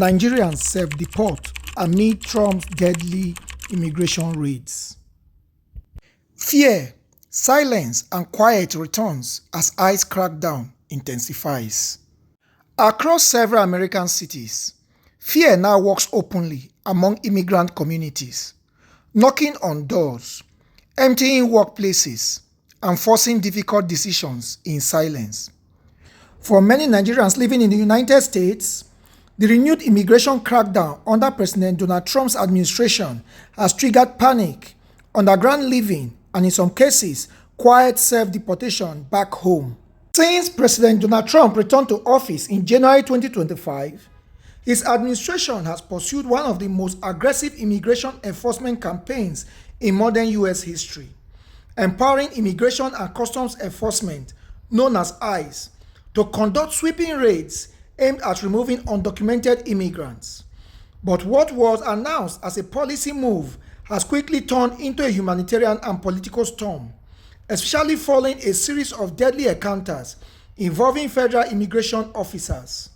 Nigerians self-deport amid Trump's deadly immigration raids. Fear, silence, and quiet returns as ICE crackdown intensifies. Across several American cities, fear now walks openly among immigrant communities, knocking on doors, emptying workplaces, and forcing difficult decisions in silence. For many Nigerians living in the United States, the renewed immigration crackdown under President Donald Trump's administration has triggered panic, underground living, and in some cases, quiet self-deportation back home. Since President Donald Trump returned to office in January 2025, his administration has pursued one of the most aggressive immigration enforcement campaigns in modern U.S. history, empowering Immigration and Customs Enforcement, known as ICE, to conduct sweeping raids aimed at removing undocumented immigrants. But what was announced as a policy move has quickly turned into a humanitarian and political storm, especially following a series of deadly encounters involving federal immigration officers.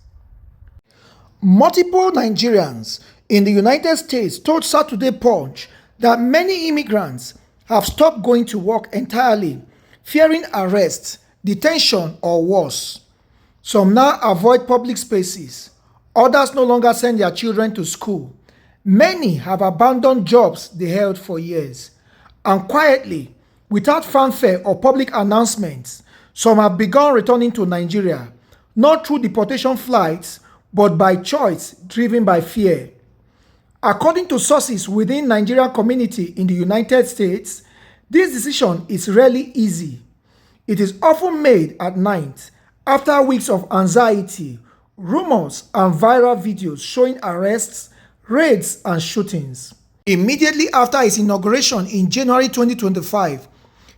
Multiple Nigerians in the United States told Saturday Punch that many immigrants have stopped going to work entirely, fearing arrest, detention, or worse. Some now avoid public spaces. Others no longer send their children to school. Many have abandoned jobs they held for years. And quietly, without fanfare or public announcements, some have begun returning to Nigeria, not through deportation flights, but by choice driven by fear. According to sources within the Nigerian community in the United States, this decision is rarely easy. It is often made at night, after weeks of anxiety, rumors, and viral videos showing arrests, raids, and shootings. Immediately after his inauguration in January 2025,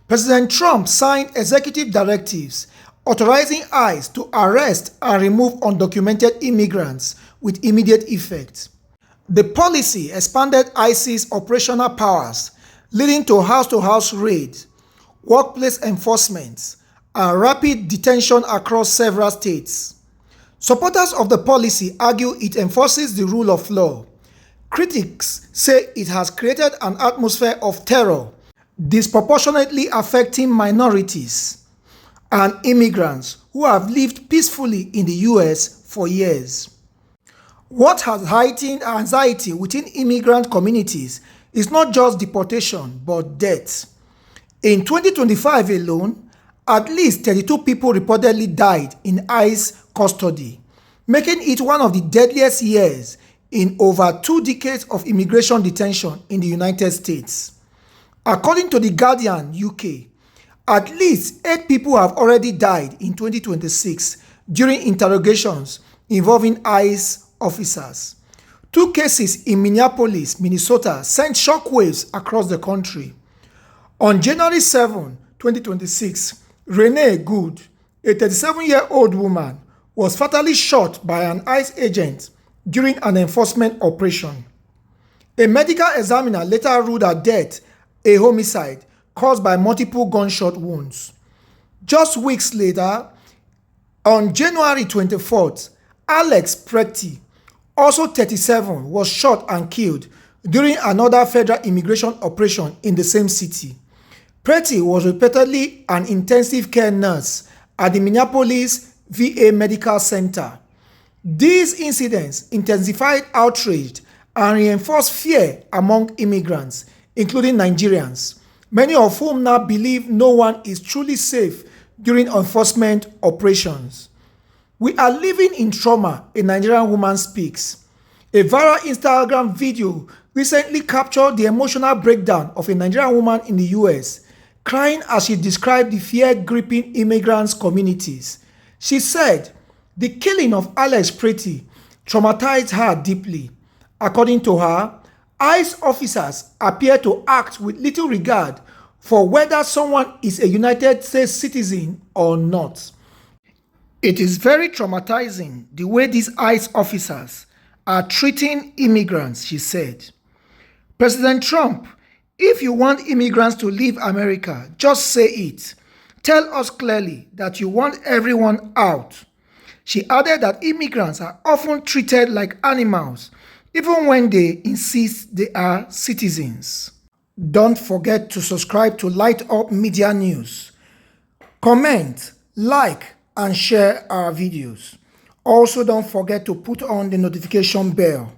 President Trump signed executive directives authorizing ICE to arrest and remove undocumented immigrants with immediate effect. The policy expanded ICE's operational powers, leading to house-to-house raids, workplace enforcement, and rapid detention across several states. Supporters of the policy argue it enforces the rule of law. Critics say it has created an atmosphere of terror, disproportionately affecting minorities and immigrants who have lived peacefully in the U.S. for years. What has heightened anxiety within immigrant communities is not just deportation, but death. In 2025 alone, at least 32 people reportedly died in ICE custody, making it one of the deadliest years in over 2 decades of immigration detention in the United States. According to The Guardian UK, at least 8 people have already died in 2026 during interrogations involving ICE officers. 2 cases in Minneapolis, Minnesota sent shockwaves across the country. On January 7, 2026, Renee Good, a 37-year-old woman, was fatally shot by an ICE agent during an enforcement operation. A medical examiner later ruled her death a homicide caused by multiple gunshot wounds. Just weeks later, on January 24th, Alex Pretty, also 37, was shot and killed during another federal immigration operation in the same city. Pretty was reportedly an intensive care nurse at the Minneapolis VA Medical Center. These incidents intensified outrage and reinforced fear among immigrants, including Nigerians, many of whom now believe no one is truly safe during enforcement operations. "We are living in trauma," a Nigerian woman speaks. A viral Instagram video recently captured the emotional breakdown of a Nigerian woman in the US, crying as she described the fear-gripping immigrants' communities. She said, "The killing of Alex Pretty traumatized her deeply." According to her, ICE officers appear to act with little regard for whether someone is a United States citizen or not. "It is very traumatizing the way these ICE officers are treating immigrants," she said. President Trump, if you want immigrants to leave America, just say it. Tell us clearly that you want everyone out. She added that immigrants are often treated like animals, even when they insist they are citizens. Don't forget to subscribe to Light Up Media News. Comment, like, and share our videos. Also, don't forget to put on the notification bell.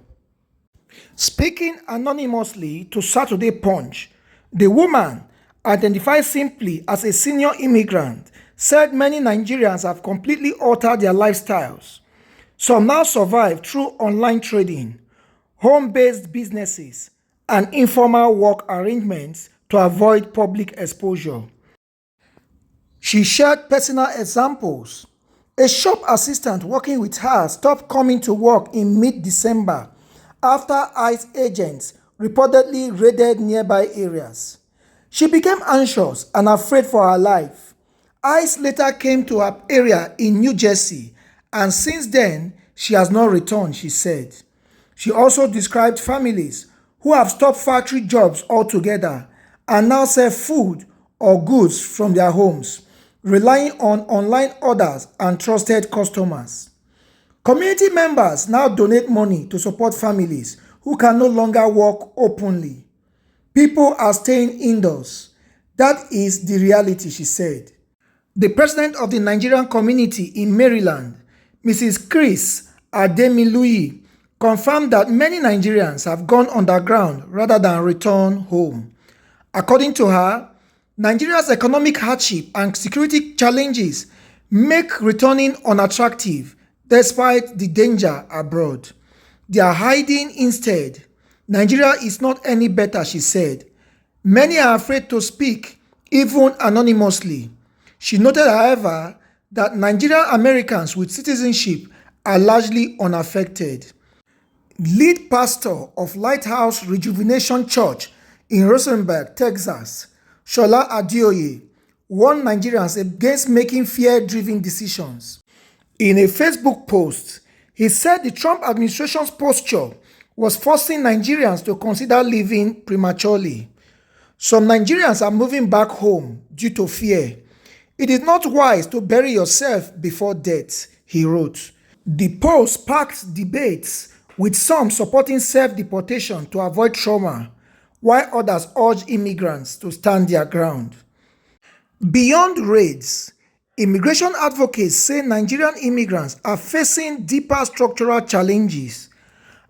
Speaking anonymously to Saturday Punch, the woman, identified simply as a senior immigrant, said many Nigerians have completely altered their lifestyles. Some now survive through online trading, home-based businesses, and informal work arrangements to avoid public exposure. She shared personal examples. A shop assistant working with her stopped coming to work in mid-December after ICE agents reportedly raided nearby areas. She became anxious and afraid for her life. ICE later came to her area in New Jersey, and since then, she has not returned, she said. She also described families who have stopped factory jobs altogether and now sell food or goods from their homes, relying on online orders and trusted customers. Community members now donate money to support families who can no longer work openly. People are staying indoors. That is the reality, she said. The president of the Nigerian community in Maryland, Mrs. Chris Ademiluyi, confirmed that many Nigerians have gone underground rather than return home. According to her, Nigeria's economic hardship and security challenges make returning unattractive despite the danger abroad. They are hiding instead. Nigeria is not any better, she said. Many are afraid to speak, even anonymously. She noted, however, that Nigerian Americans with citizenship are largely unaffected. Lead pastor of Lighthouse Rejuvenation Church in Rosenberg, Texas, Shola Adioye, warned Nigerians against making fear-driven decisions. In a Facebook post, he said the Trump administration's posture was forcing Nigerians to consider leaving prematurely. Some Nigerians are moving back home due to fear. It is not wise to bury yourself before death, he wrote. The post sparked debates, with some supporting self-deportation to avoid trauma, while others urge immigrants to stand their ground. Beyond raids, immigration advocates say Nigerian immigrants are facing deeper structural challenges.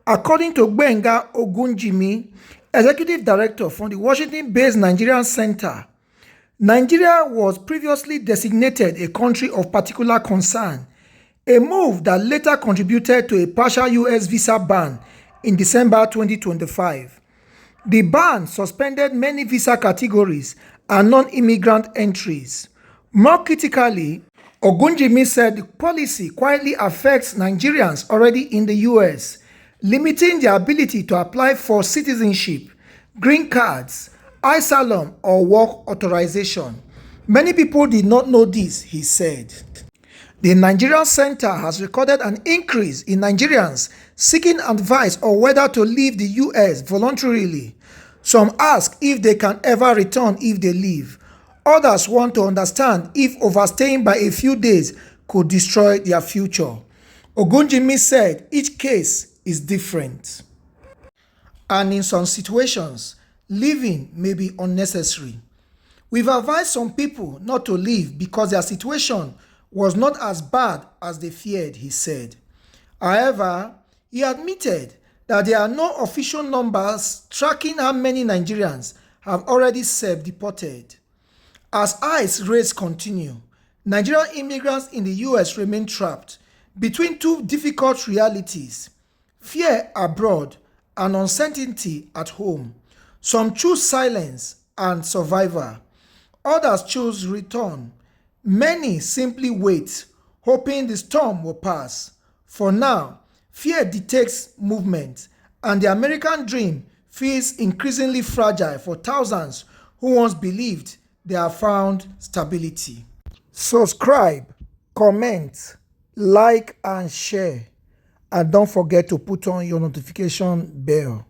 According to Gbenga Ogunjimi, executive director from the Washington-based Nigerian Center, Nigeria was previously designated a country of particular concern, a move that later contributed to a partial U.S. visa ban in December 2025. The ban suspended many visa categories and non-immigrant entries. More critically, Ogunjimi said the policy quietly affects Nigerians already in the U.S., limiting their ability to apply for citizenship, green cards, asylum, or work authorization. Many people did not know this, he said. The Nigerian Center has recorded an increase in Nigerians seeking advice on whether to leave the U.S. voluntarily. Some ask if they can ever return if they leave. Others want to understand if overstaying by a few days could destroy their future. Ogunjimi said each case is different, and in some situations, leaving may be unnecessary. We've advised some people not to leave because their situation was not as bad as they feared, he said. However, he admitted that there are no official numbers tracking how many Nigerians have already self-deported. As ICE raids continue, Nigerian immigrants in the U.S. remain trapped between two difficult realities: fear abroad and uncertainty at home. Some choose silence and survival. Others choose return. Many simply wait, hoping the storm will pass. For now, fear dictates movement, and the American dream feels increasingly fragile for thousands who once believed they have found stability. Subscribe, comment, like, and share. And don't forget to put on your notification bell.